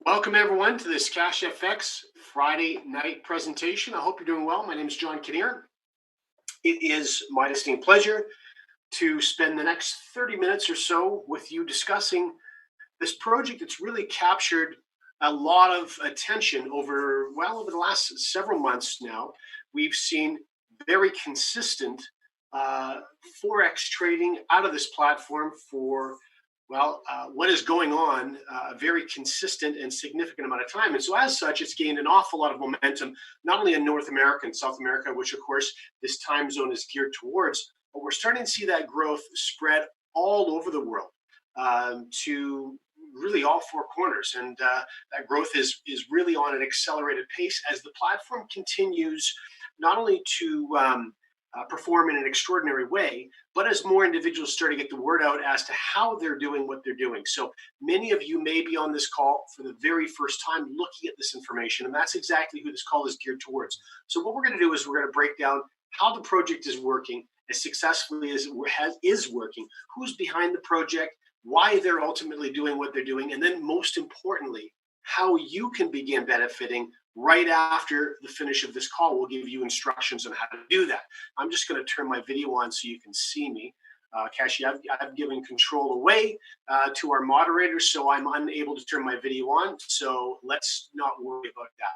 Welcome everyone to this Cashfx Friday night presentation. I hope you're doing well. My name is John Kinnear. It is my distinct pleasure to spend the next 30 minutes or so with you discussing this project that's really captured a lot of attention over the last several months now. We've seen very consistent uh, forex trading out of this platform for what is going on a very consistent and significant amount of time. And so, as such, it's gained an awful lot of momentum, not only in North America and South America, which, of course, this time zone is geared towards, but we're starting to see that growth spread all over the world to really all four corners. And that growth is really on an accelerated pace as the platform continues not only to perform in an extraordinary way, but as more individuals start to get the word out as to how they're doing what they're doing. So many of you may be on this call for the very first time looking at this information, and that's exactly who this call is geared towards. So what we're going to do is we're going to break down how the project is working as successfully as is working, who's behind the project, why they're ultimately doing what they're doing, and then most importantly, how you can begin benefiting right after the finish of this call. We'll give you instructions on how to do that. I'm just going to turn my video on so you can see me. Kashi, I've given control away to our moderators, so I'm unable to turn my video on. So let's not worry about that.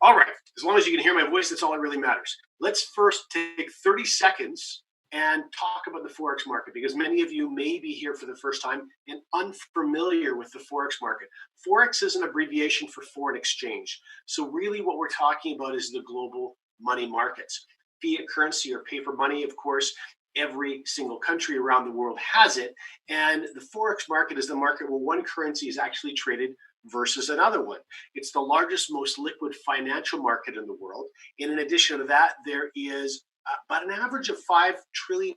All right, as long as you can hear my voice, that's all that really matters. Let's first take 30 seconds and talk about the Forex market, because many of you may be here for the first time and unfamiliar with the Forex market. Forex is an abbreviation for foreign exchange. So really what we're talking about is the global money markets. Fiat currency or paper money, of course, every single country around the world has it. And the Forex market is the market where one currency is actually traded versus another one. It's the largest, most liquid financial market in the world. And in addition to that, there is about an average of $5 trillion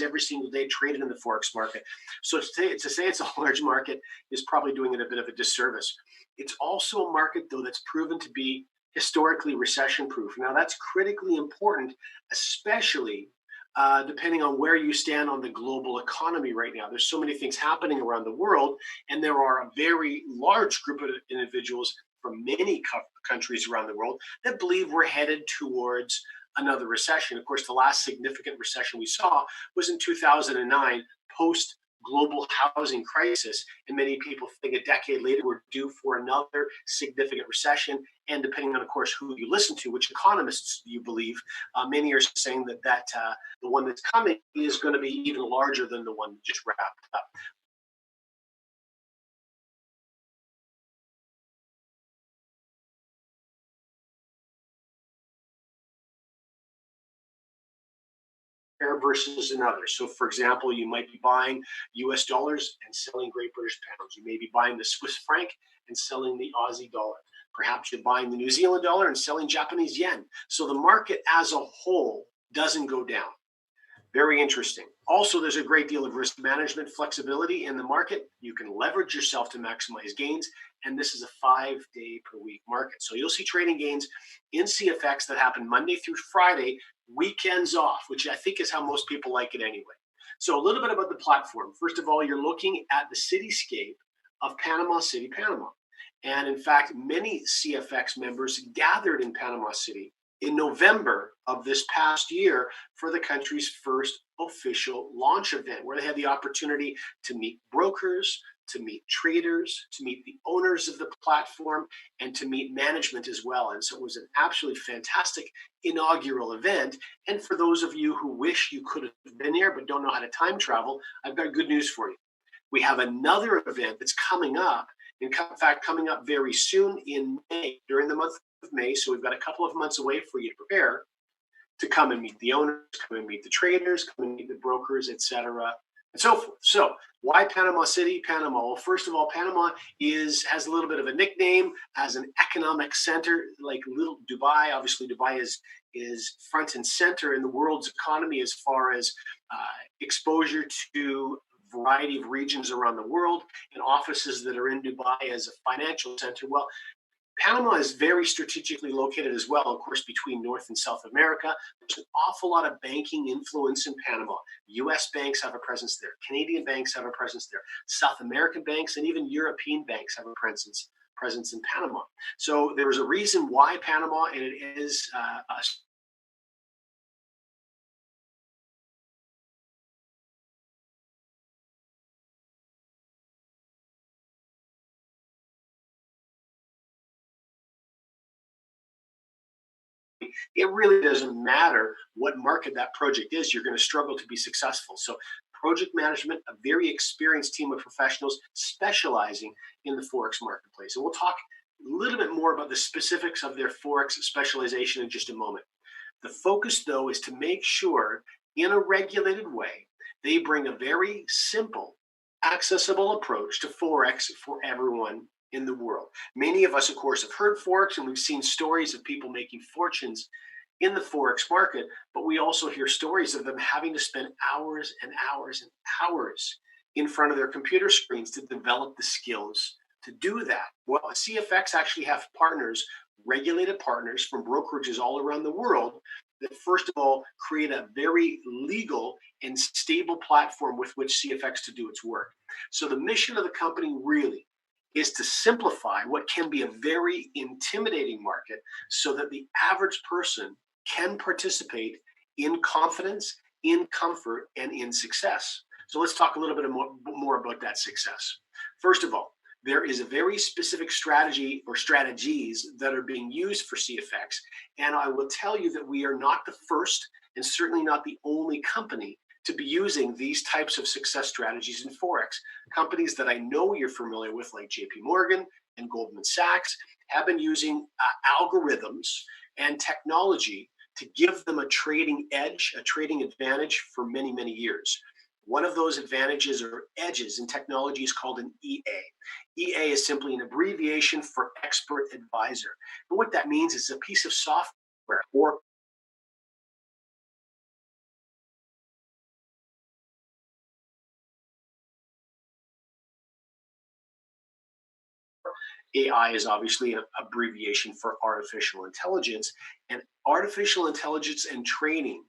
every single day traded in the Forex market. So to say it's a large market is probably doing it a bit of a disservice. It's also a market, though, that's proven to be historically recession proof. Now, that's critically important, especially depending on where you stand on the global economy right now. There's so many things happening around the world, and there are a very large group of individuals from many countries around the world that believe we're headed towards another recession. Of course, the last significant recession we saw was in 2009, post global housing crisis. And many people think a decade later we're due for another significant recession. And depending on, of course, who you listen to, which economists you believe, many are saying that the one that's coming is going to be even larger than the one that just wrapped up. Versus another. So, for example, you might be buying US dollars and selling Great British pounds. You may be buying the Swiss franc and selling the Aussie dollar. Perhaps you're buying the New Zealand dollar and selling Japanese yen. So the market as a whole doesn't go down. Very interesting. Also, there's a great deal of risk management flexibility in the market. You can leverage yourself to maximize gains, and this is a 5-day per week market. So you'll see trading gains in CFX that happen Monday through Friday, weekends off, which I think is how most people like it anyway. So a little bit about the platform. First of all, you're looking at the cityscape of Panama City, Panama. And in fact, many CFX members gathered in Panama City in November of this past year for the country's first official launch event, where they had the opportunity to meet brokers, to meet traders, to meet the owners of the platform, and to meet management as well. And so it was an absolutely fantastic inaugural event. And for those of you who wish you could have been there but don't know how to time travel, I've got good news for you. We have another event that's coming up, in fact, coming up very soon in May, during the month of May. So we've got a couple of months away for you to prepare to come and meet the owners, come and meet the traders, come and meet the brokers, etc., and so forth. So why Panama City, Panama? Well, first of all, Panama has a little bit of a nickname as an economic center, like little Dubai. Obviously, Dubai is front and center in the world's economy as far as exposure to variety of regions around the world and offices that are in Dubai as a financial center. Well, Panama is very strategically located as well, of course, between North and South America. There's an awful lot of banking influence in Panama. US banks have a presence there. Canadian banks have a presence there. South American banks and even European banks have a presence presence in Panama. So there was a reason why Panama, and it is a it really doesn't matter what market that project is, you're going to struggle to be successful. So, project management, a very experienced team of professionals specializing in the Forex marketplace. And we'll talk a little bit more about the specifics of their Forex specialization in just a moment. The focus, though, is to make sure in a regulated way they bring a very simple, accessible approach to Forex for everyone in the world. Many of us, of course, have heard Forex and we've seen stories of people making fortunes in the Forex market, but we also hear stories of them having to spend hours and hours and hours in front of their computer screens to develop the skills to do that. Well, CFX actually have partners, regulated partners from brokerages all around the world that, first of all, create a very legal and stable platform with which CFX to do its work. So the mission of the company really is to simplify what can be a very intimidating market so that the average person can participate in confidence, in comfort, and in success. So let's talk a little bit more about that success. First of all, there is a very specific strategy or strategies that are being used for CFX. And I will tell you that we are not the first and certainly not the only company to be using these types of success strategies in Forex. Companies that I know you're familiar with, like JP Morgan and Goldman Sachs, have been using algorithms and technology to give them a trading edge, a trading advantage for many, many years. One of those advantages or edges in technology is called an EA. EA is simply an abbreviation for expert advisor. And what that means is a piece of software or AI is obviously an abbreviation for artificial intelligence, and artificial intelligence and trading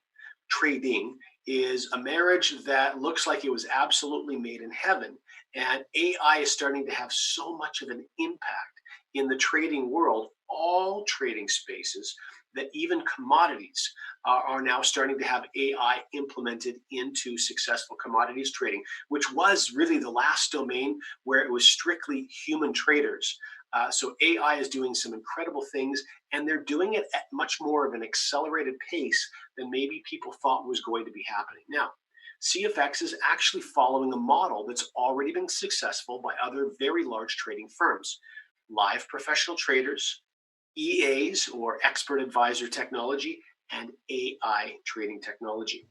is a marriage that looks like it was absolutely made in heaven. And AI is starting to have so much of an impact in the trading world, all trading spaces, that even commodities are now starting to have AI implemented into successful commodities trading, which was really the last domain where it was strictly human traders. So AI is doing some incredible things, and they're doing it at much more of an accelerated pace than maybe people thought was going to be happening. Now, CFX is actually following a model that's already been successful by other very large trading firms. Live professional traders, EAs or expert advisor technology, and AI trading technology.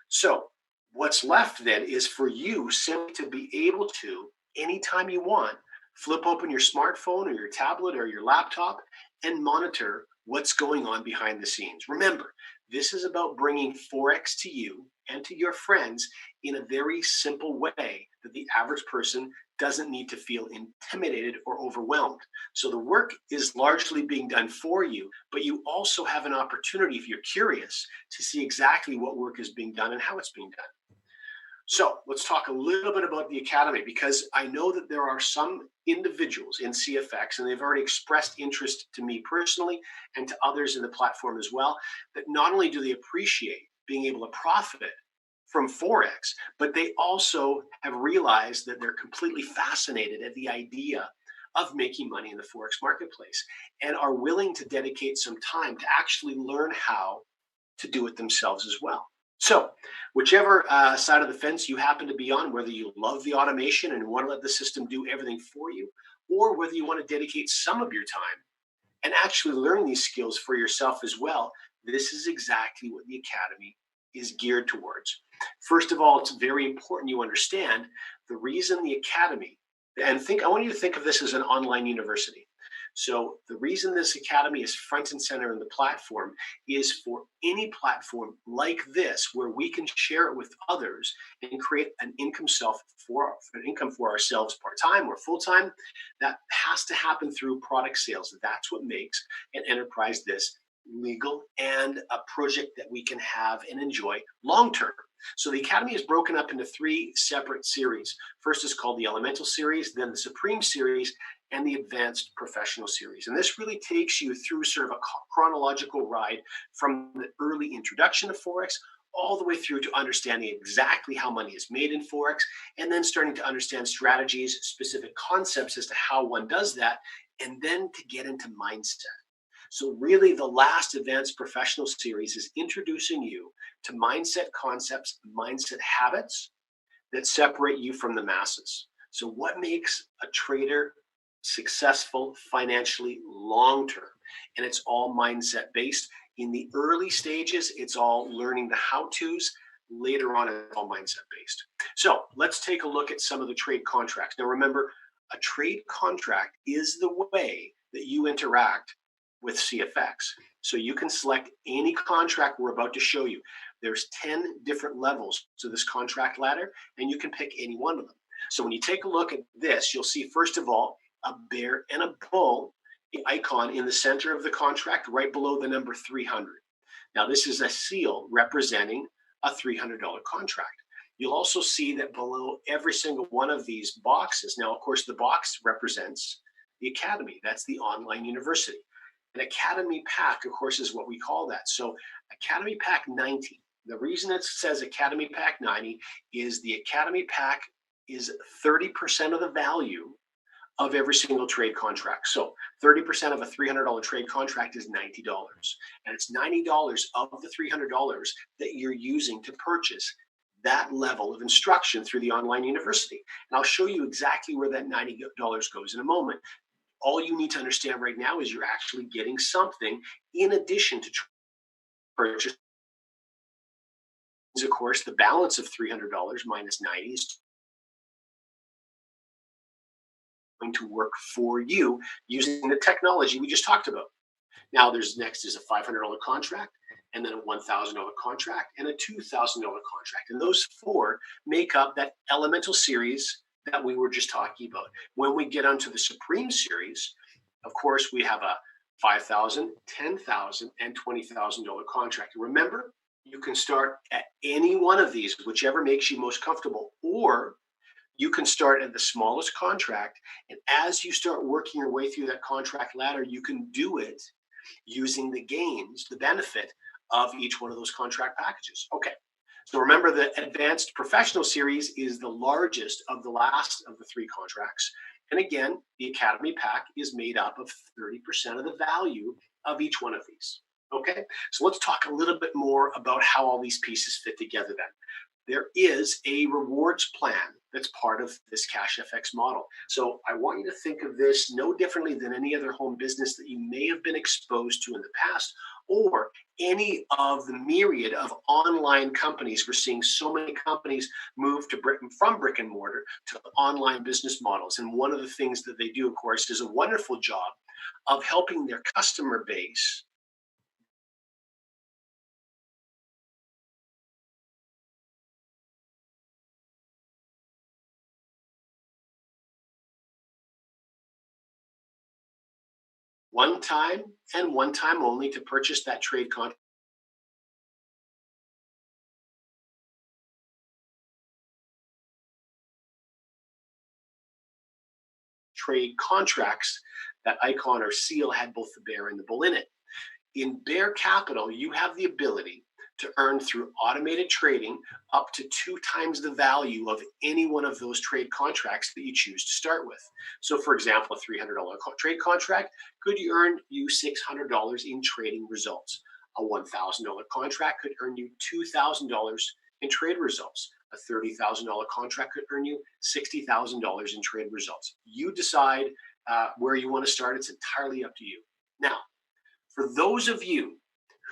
So, what's left then is for you simply to be able to, anytime you want, flip open your smartphone or your tablet or your laptop and monitor what's going on behind the scenes. Remember, this is about bringing Forex to you and to your friends in a very simple way that the average person doesn't need to feel intimidated or overwhelmed. So the work is largely being done for you, but you also have an opportunity, if you're curious, to see exactly what work is being done and how it's being done. So let's talk a little bit about the Academy, because I know that there are some individuals in CFX, and they've already expressed interest to me personally and to others in the platform as well, that not only do they appreciate being able to profit from Forex, but they also have realized that they're completely fascinated at the idea of making money in the Forex marketplace and are willing to dedicate some time to actually learn how to do it themselves as well. So, whichever side of the fence you happen to be on, whether you love the automation and want to let the system do everything for you, or whether you want to dedicate some of your time and actually learn these skills for yourself as well, this is exactly what the Academy is geared towards. First of all, it's very important you understand the reason the Academy, and I want you to think of this as an online university. So the reason this Academy is front and center in the platform is for any platform like this, where we can share it with others and create an income for ourselves part-time or full-time. That has to happen through product sales. That's what makes an enterprise this legal and a project that we can have and enjoy long-term. So the Academy is broken up into three separate series. First is called the Elemental Series, then the Supreme Series, and the Advanced Professional Series. And this really takes you through sort of a chronological ride from the early introduction of Forex all the way through to understanding exactly how money is made in Forex, and then starting to understand strategies, specific concepts as to how one does that, and then to get into mindset. So, really, the last Advanced Professional Series is introducing you to mindset concepts, mindset habits that separate you from the masses. So, what makes a trader successful financially long term? And it's all mindset based. In the early stages, it's all learning the how to's. Later on, it's all mindset based. So, let's take a look at some of the trade contracts. Now, remember, a trade contract is the way that you interact with CFX. So, you can select any contract we're about to show you. There's 10 different levels to this contract ladder, and you can pick any one of them. So when you take a look at this, you'll see, first of all, a bear and a bull, the icon in the center of the contract, right below the number 300. Now, this is a seal representing a $300 contract. You'll also see that below every single one of these boxes, now, of course, the box represents the Academy. That's the online university. An Academy Pack, of course, is what we call that. So Academy Pack 90. The reason it says Academy Pack 90 is the Academy Pack is 30% of the value of every single trade contract. So 30% of a $300 trade contract is $90. And it's $90 of the $300 that you're using to purchase that level of instruction through the online university. And I'll show you exactly where that $90 goes in a moment. All you need to understand right now is you're actually getting something in addition to purchase. Of course, the balance of $300 minus 90 is going to work for you using the technology we just talked about. Now, next is a $500 contract, and then a $1,000 contract, and a $2,000 contract. And those four make up that Elemental Series that we were just talking about. When we get onto the Supreme Series, of course, we have a $5,000, $10,000, and $20,000 contract. Remember, you can start at any one of these, whichever makes you most comfortable, or you can start at the smallest contract. And as you start working your way through that contract ladder, you can do it using the gains, the benefit of each one of those contract packages. Okay. So remember, the Advanced Professional Series is the largest of the last of the three contracts. And again, the Academy Pack is made up of 30% of the value of each one of these. Okay, so let's talk a little bit more about how all these pieces fit together then. There is a rewards plan that's part of this Cashfx model. So I want you to think of this no differently than any other home business that you may have been exposed to in the past, or any of the myriad of online companies. We're seeing so many companies move from brick and mortar to online business models. And one of the things that they do, of course, is a wonderful job of helping their customer base one time and one time only to purchase that trade contract. Trade contracts, that icon or seal had both the bear and the bull in it. In Bear Capital, you have the ability to earn through automated trading up to 2 times the value of any one of those trade contracts that you choose to start with. So, for example, a $300 trade contract could earn you $600 in trading results. A $1,000 contract could earn you $2,000 in trade results. A $30,000 contract could earn you $60,000 in trade results. You decide where you want to start. It's entirely up to you. Now, for those of you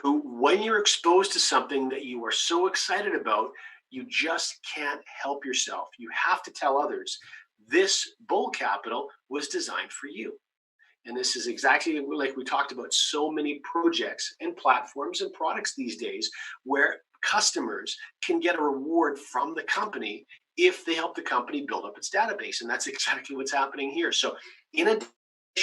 who, when you're exposed to something that you are so excited about, you just can't help yourself. You have to tell others, this bull capital was designed for you. And this is exactly like we talked about so many projects and platforms and products these days where customers can get a reward from the company if they help the company build up its database. And that's exactly what's happening here. So in addition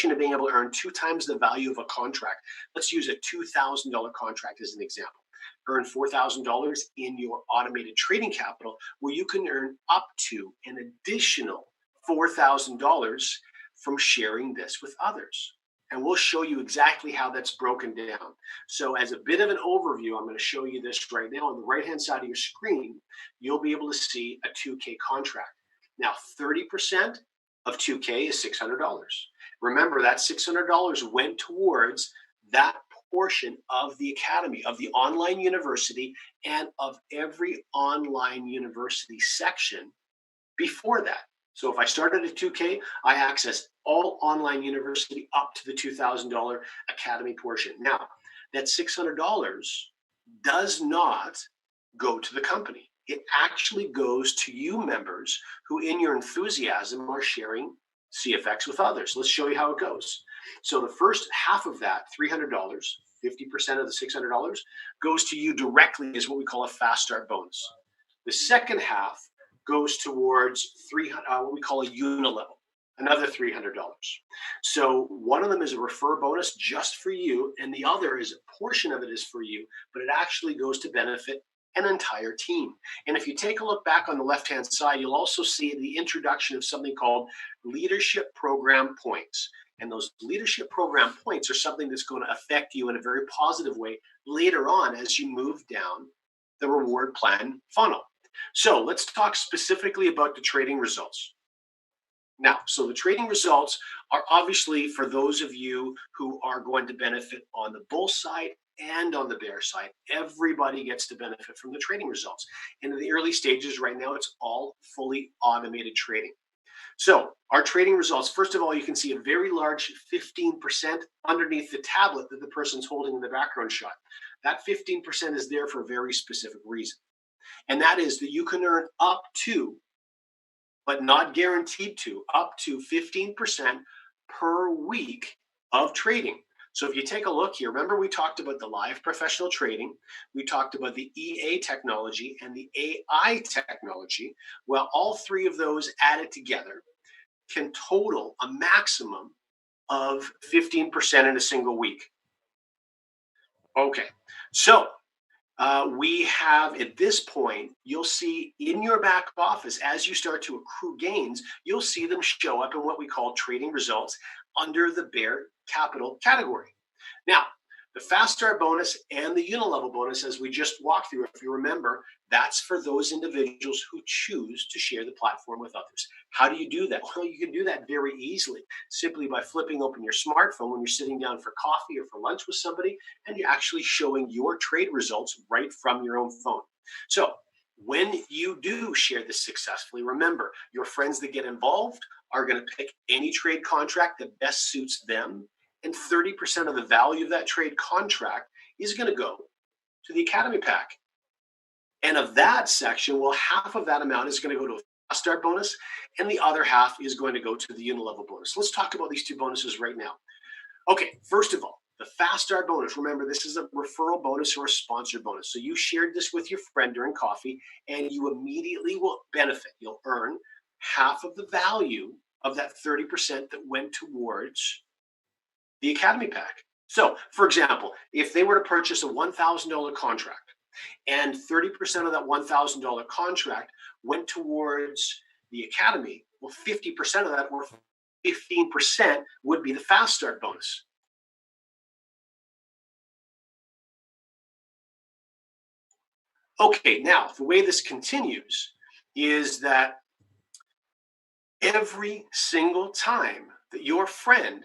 to being able to earn 2 times the value of a contract, let's use a $2,000 contract as an example. earn $4,000 in your automated trading capital, where you can earn up to an additional $4,000 from sharing this with others. And we'll show you exactly how that's broken down. So as a bit of an overview, I'm going to show you this right now. On the right-hand side of your screen, you'll be able to see a 2K contract. Now, 30% of 2K is $600. Remember, that $600 went towards that portion of the academy, of the online university, and of every online university section before that. So if I started at 2K, I access all online university up to the $2,000 academy portion. Now, that $600 does not go to the company. It actually goes to you members who, in your enthusiasm, are sharing CFX with others. Let's show you how it goes. So the first half of that, $300, 50% of the $600, goes to you directly as what we call a fast start bonus. The second half goes towards what we call a unilevel, another $300. So one of them is a refer bonus just for you, and the other is a portion of it is for you, but it actually goes to benefit an entire team. And if you take a look back on the left-hand side, you'll also see the introduction of something called leadership program points. And those leadership program points are something that's going to affect you in a very positive way later on as you move down the reward plan funnel. So let's talk specifically about the trading results. Now, so the trading results are obviously for those of you who are going to benefit on the bull side and on the bear side. Everybody gets to benefit from the trading results. And in the early stages right now, it's all fully automated trading. So our trading results, first of all, you can see a very large 15% underneath the tablet that the person's holding in the background shot. That 15% is there for a very specific reason. And that is that you can earn up to, but not guaranteed to, up to 15% per week of trading. So if you take a look here, remember we talked about the live professional trading, we talked about the EA technology and the AI technology. Well, all three of those added together can total a maximum of 15% in a single week. Okay, so we have at this point, you'll see in your back office, as you start to accrue gains, you'll see them show up in what we call trading results under the bear capital category. Now, the fast start bonus and the unilevel bonus, as we just walked through, if you remember, that's for those individuals who choose to share the platform with others. How do you do that? Well, you can do that very easily, simply by flipping open your smartphone when you're sitting down for coffee or for lunch with somebody, and you're actually showing your trade results right from your own phone. So when you do share this successfully, remember, your friends that get involved are going to pick any trade contract that best suits them, and 30% of the value of that trade contract is going to go to the Academy Pack. And of that section, well, half of that amount is going to go to a fast start bonus, and the other half is going to go to the unilevel bonus. Let's talk about these two bonuses right now. Okay, first of all, the fast start bonus. Remember, this is a referral bonus or a sponsored bonus. So you shared this with your friend during coffee, and you immediately will benefit. You'll earn half of the value of that 30% that went towards the Academy Pack. So, for example, if they were to purchase a $1,000 contract and 30% of that $1,000 contract went towards the Academy, well, 50% of that, or 15%, would be the fast start bonus. Okay, now the way this continues is that every single time that your friend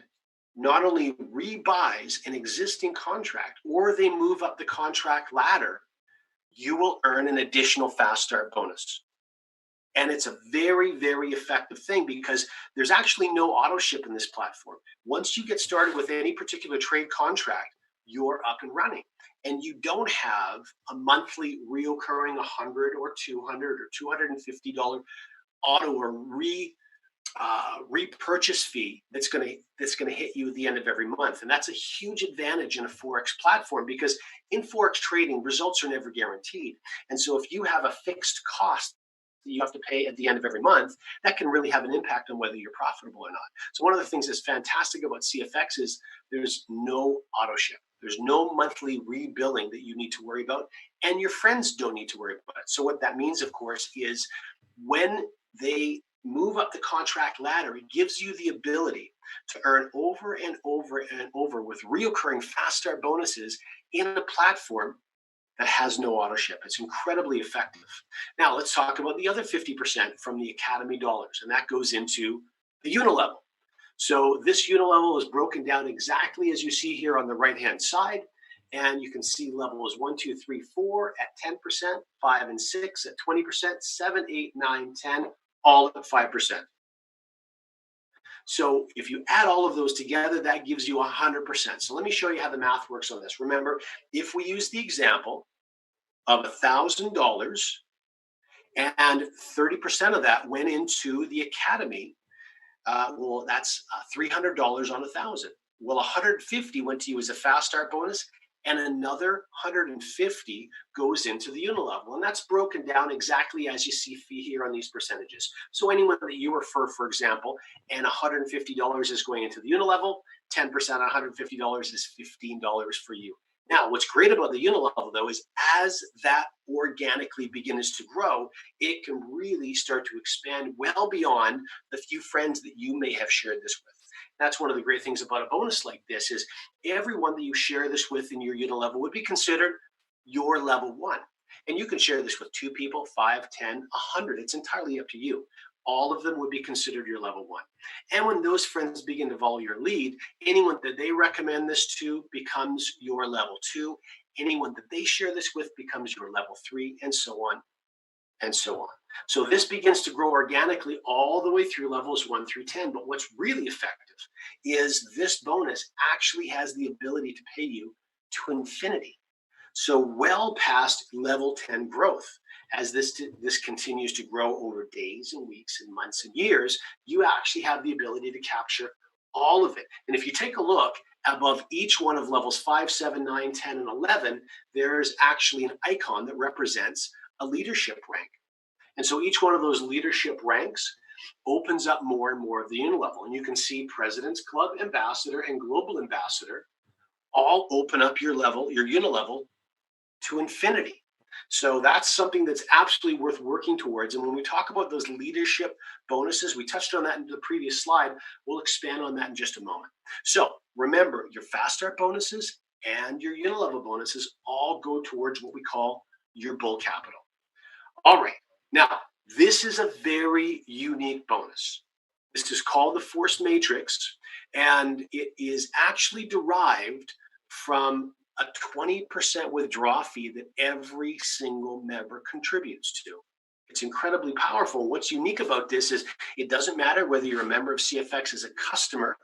not only rebuys an existing contract or they move up the contract ladder, you will earn an additional fast start bonus. And it's a very, very effective thing because there's actually no auto ship in this platform. Once you get started with any particular trade contract, you're up and running. And you don't have a monthly reoccurring $100 or $200 or $250 auto or repurchase fee that's going to hit you at the end of every month. And that's a huge advantage in a Forex platform because in Forex trading, results are never guaranteed. And so if you have a fixed cost that you have to pay at the end of every month, that can really have an impact on whether you're profitable or not. So one of the things that's fantastic about CFX is there's no auto ship. There's no monthly rebilling that you need to worry about, and your friends don't need to worry about it. So what that means, of course, is when they move up the contract ladder, it gives you the ability to earn over and over and over with reoccurring fast start bonuses in a platform that has no auto ship. It's incredibly effective. Now let's talk about the other 50% from the Academy dollars, and that goes into the unilevel. So this unilevel is broken down exactly as you see here on the right-hand side. And you can see levels 1, 2, 3, 4 at 10%, 5 and 6 at 20%, 7, 8, 9, 10, all at 5%. So if you add all of those together, that gives you 100%. So let me show you how the math works on this. Remember, if we use the example of $1,000 and 30% of that went into the Academy, well, that's $300 on 1,000. Well, 150 went to you as a fast start bonus, and another 150 goes into the unilevel. And that's broken down exactly as you see here on these percentages. So anyone that you refer, for example, and $150 is going into the unilevel, 10% on $150 is $15 for you. Now, what's great about the unilevel, though, is as that organically begins to grow, it can really start to expand well beyond the few friends that you may have shared this with. That's one of the great things about a bonus like this is everyone that you share this with in your unilevel would be considered your level one. And you can share this with 2 people, 5, 10, 100. It's entirely up to you. All of them would be considered your level one. And when those friends begin to follow your lead, anyone that they recommend this to becomes your level 2. Anyone that they share this with becomes your level 3, and so on and so on. So this begins to grow organically all the way through levels 1 through 10. But what's really effective is this bonus actually has the ability to pay you to infinity. So well past level 10 growth. As this continues to grow over days and weeks and months and years, you actually have the ability to capture all of it. And if you take a look above each one of levels 5, 7, 9, 10, and 11, there's actually an icon that represents a leadership rank. And so each one of those leadership ranks opens up more and more of the unilevel. And you can see President's Club Ambassador and Global Ambassador all open up your level, your unilevel, to infinity. So that's something that's absolutely worth working towards. And when we talk about those leadership bonuses, we touched on that in the previous slide. We'll expand on that in just a moment. So remember, your fast start bonuses and your unilevel bonuses all go towards what we call your bull capital. All right. Now, this is a very unique bonus. This is called the Force Matrix, and it is actually derived from a 20% withdrawal fee that every single member contributes to. It's incredibly powerful. What's unique about this is it doesn't matter whether you're a member of CFX as a customer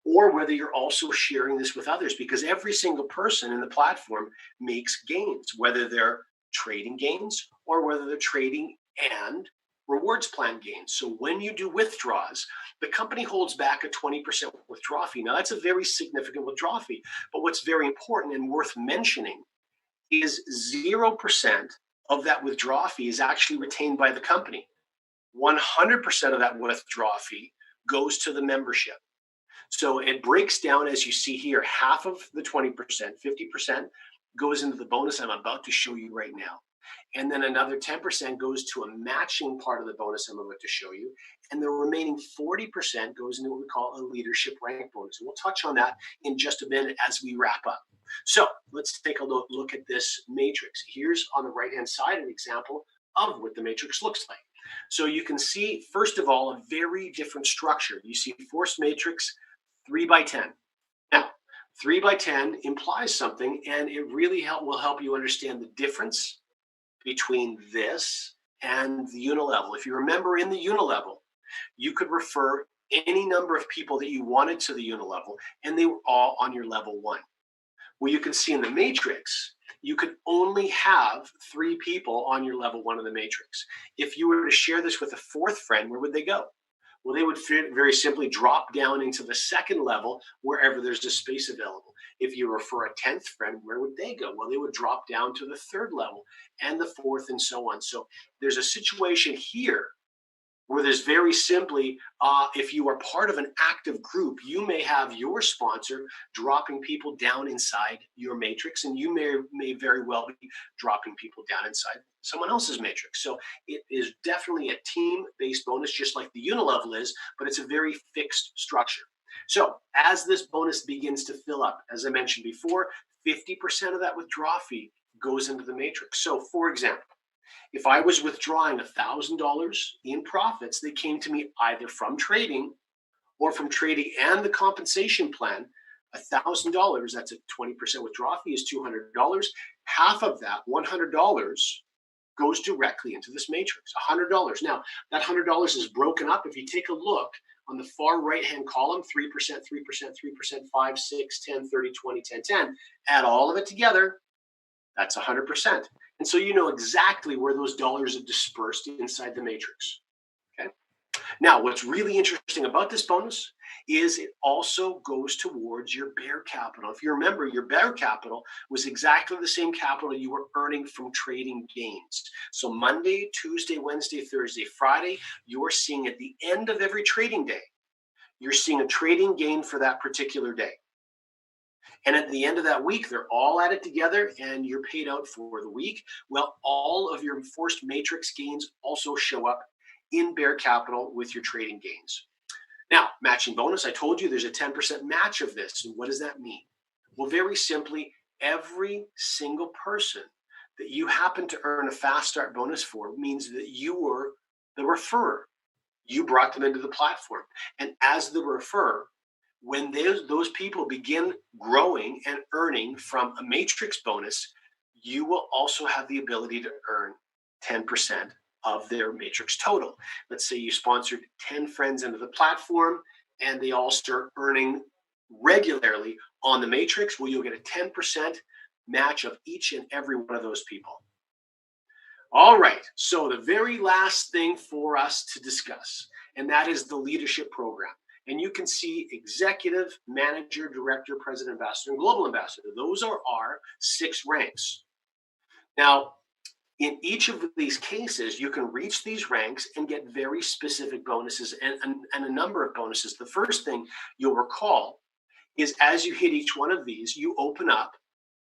or whether you're also sharing this with others, because every single person in the platform makes gains, whether they're trading gains or whether they're trading and rewards plan gains. So when you do withdrawals, the company holds back a 20% withdrawal fee. Now, that's a very significant withdrawal fee. But what's very important and worth mentioning is 0% of that withdrawal fee is actually retained by the company. 100% of that withdrawal fee goes to the membership. So it breaks down, as you see here, half of the 20%, 50% goes into the bonus I'm about to show you right now. And then another 10% goes to a matching part of the bonus I'm about to show you. And the remaining 40% goes into what we call a leadership rank bonus. And we'll touch on that in just a minute as we wrap up. So let's take a look at this matrix. Here's on the right-hand side an example of what the matrix looks like. So you can see, first of all, a very different structure. You see Force Matrix 3 by 10. Now, 3 by 10 implies something, and it really will help you understand the difference between this and the unilevel. If you remember, in the unilevel, you could refer any number of people that you wanted to the unilevel, and they were all on your level 1. Well, you can see in the matrix, you could only have 3 people on your level 1 of the matrix. If you were to share this with a 4th friend, where would they go? Well, they would very simply drop down into the second level wherever there's a space available. If you refer a 10th friend, where would they go? Well, they would drop down to the third level and the fourth and so on. So there's a situation here where there's very simply, if you are part of an active group, you may have your sponsor dropping people down inside your matrix, and you may very well be dropping people down inside someone else's matrix. So it is definitely a team-based bonus, just like the unilevel is, but it's a very fixed structure. So as this bonus begins to fill up, as I mentioned before, 50% of that withdrawal fee goes into the matrix. So for example, if I was withdrawing $1,000 in profits, they came to me either from trading or from trading and the compensation plan. $1,000, that's a 20% withdrawal fee, is $200. Half of that, $100, goes directly into this matrix. $100. Now, that $100 is broken up. If you take a look on the far right-hand column, 3%, 3%, 3%, 5, 6, 10, 30, 20, 10, 10. Add all of it together, that's 100%. And so you know exactly where those dollars are dispersed inside the matrix. Okay. Now, what's really interesting about this bonus is it also goes towards your bear capital. If you remember, your bear capital was exactly the same capital you were earning from trading gains. So Monday, Tuesday, Wednesday, Thursday, Friday, you're seeing at the end of every trading day, you're seeing a trading gain for that particular day. And at the end of that week, they're all added together and you're paid out for the week. Well, all of your enforced matrix gains also show up in bear capital with your trading gains. Now, matching bonus, I told you there's a 10% match of this. And what does that mean? Well, very simply, every single person that you happen to earn a fast start bonus for means that you were the referrer. You brought them into the platform. And as the referrer, when those people begin growing and earning from a matrix bonus, you will also have the ability to earn 10% of their matrix total. Let's say you sponsored 10 friends into the platform and they all start earning regularly on the matrix. Well, you'll get a 10% match of each and every one of those people. All right, so the very last thing for us to discuss, and that is the leadership program. And you can see executive, manager, director, president, ambassador, and global ambassador. Those are our 6 ranks. Now, in each of these cases, you can reach these ranks and get very specific bonuses and a number of bonuses. The first thing you'll recall is as you hit each one of these, you open up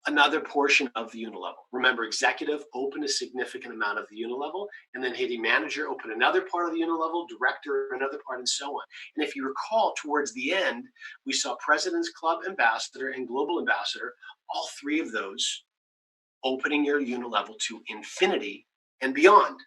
another portion of the unilevel. Remember, executive, open a significant amount of the unilevel, and then hitting manager, open another part of the unilevel, director, another part, and so on. And if you recall, towards the end, we saw President's Club Ambassador and Global Ambassador, all 3 of those opening your unilevel to infinity and beyond.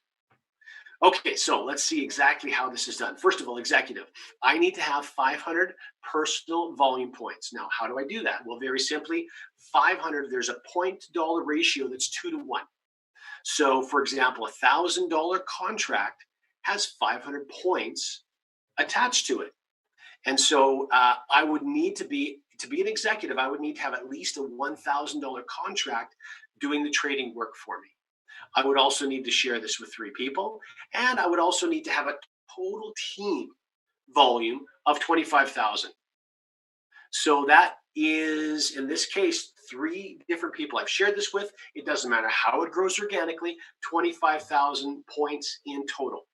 Okay, so let's see exactly how this is done. First of all, executive. I need to have 500 personal volume points. Now, how do I do that? Well, very simply, 500, there's a point to dollar ratio that's 2 to 1. So, for example, a $1,000 contract has 500 points attached to it. And so I would need to be an executive, I would need to have at least a $1,000 contract doing the trading work for me. I would also need to share this with 3 people. And I would also need to have a total team volume of 25,000. So that is, in this case, 3 different people I've shared this with. It doesn't matter how it grows organically, 25,000 points in total.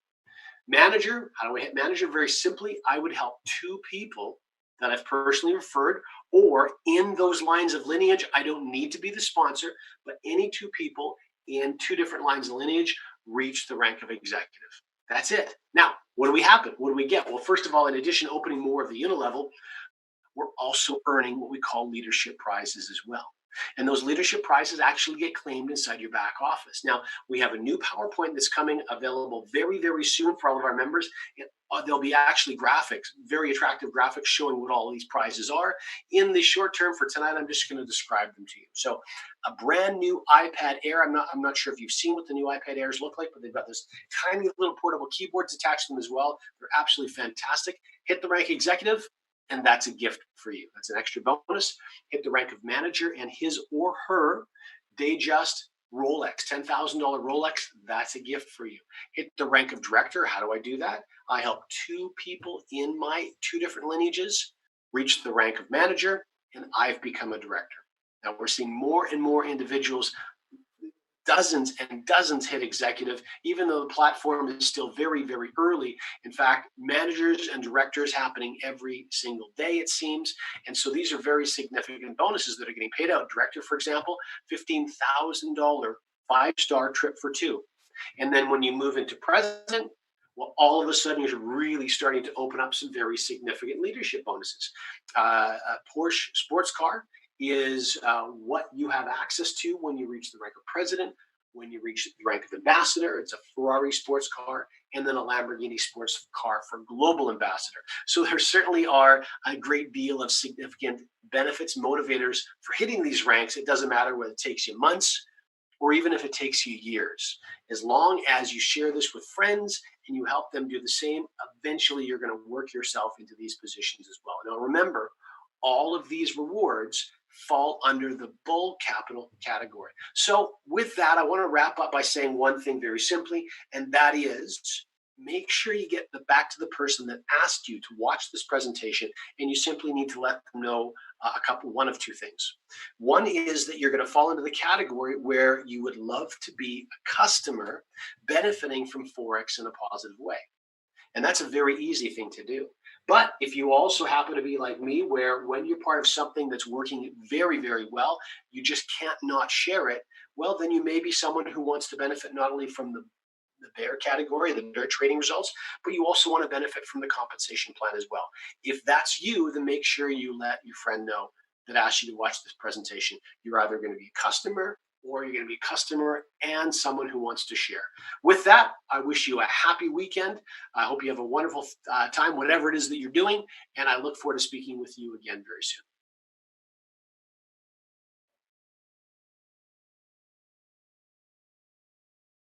Manager, how do I hit manager? Very simply, I would help 2 people that I've personally referred, or in those lines of lineage, I don't need to be the sponsor, but any 2 people in 2 different lines of lineage reach the rank of executive. That's it. Now, what do we happen? What do we get? Well, first of all, in addition to opening more of the unilevel, we're also earning what we call leadership prizes as well. And those leadership prizes actually get claimed inside your back office. Now, we have a new PowerPoint that's coming available very, very soon for all of our members. There'll be actually graphics, very attractive graphics showing what all these prizes are. In the short term for tonight, I'm just going to describe them to you. So a brand new iPad Air. I'm not sure if you've seen what the new iPad Airs look like, but they've got this tiny little portable keyboards attached to them as well. They're absolutely fantastic. Hit the rank executive, and that's a gift for you. That's an extra bonus. Hit the rank of manager, and his or her Day Just Rolex, $10,000 Rolex, that's a gift for you. Hit the rank of director. How do I do that? I help two people in my two different lineages reach the rank of manager, and I've become a director. Now we're seeing more and more individuals, dozens and dozens hit executive, even though the platform is still very, very early. In fact, managers and directors happening every single day, it seems. And so these are very significant bonuses that are getting paid out. Director, for example, $15,000 five-star trip for two. And then when you move into president, well, all of a sudden you're really starting to open up some very significant leadership bonuses. A Porsche sports car is what you have access to when you reach the rank of president, when you reach the rank of ambassador. It's a Ferrari sports car, and then a Lamborghini sports car for global ambassador. So there certainly are a great deal of significant benefits, motivators for hitting these ranks. It doesn't matter whether it takes you months or even if it takes you years. As long as you share this with friends and you help them do the same, eventually you're going to work yourself into these positions as well. Now, remember, all of these rewards fall under the bull capital category. So with that, I want to wrap up by saying one thing very simply, and that is make sure you get back to the person that asked you to watch this presentation, and you simply need to let them know one of two things. One is that you're going to fall into the category where you would love to be a customer benefiting from Forex in a positive way. And that's a very easy thing to do. But if you also happen to be like me, where when you're part of something that's working very, very well, you just can't not share it, well, then you may be someone who wants to benefit not only from the bear category, the bear trading results, but you also want to benefit from the compensation plan as well. If that's you, then make sure you let your friend know that asked you to watch this presentation. You're either going to be a customer or you're going to be a customer and someone who wants to share. With that, I wish you a happy weekend. I hope you have a wonderful time, whatever it is that you're doing, and I look forward to speaking with you again very soon.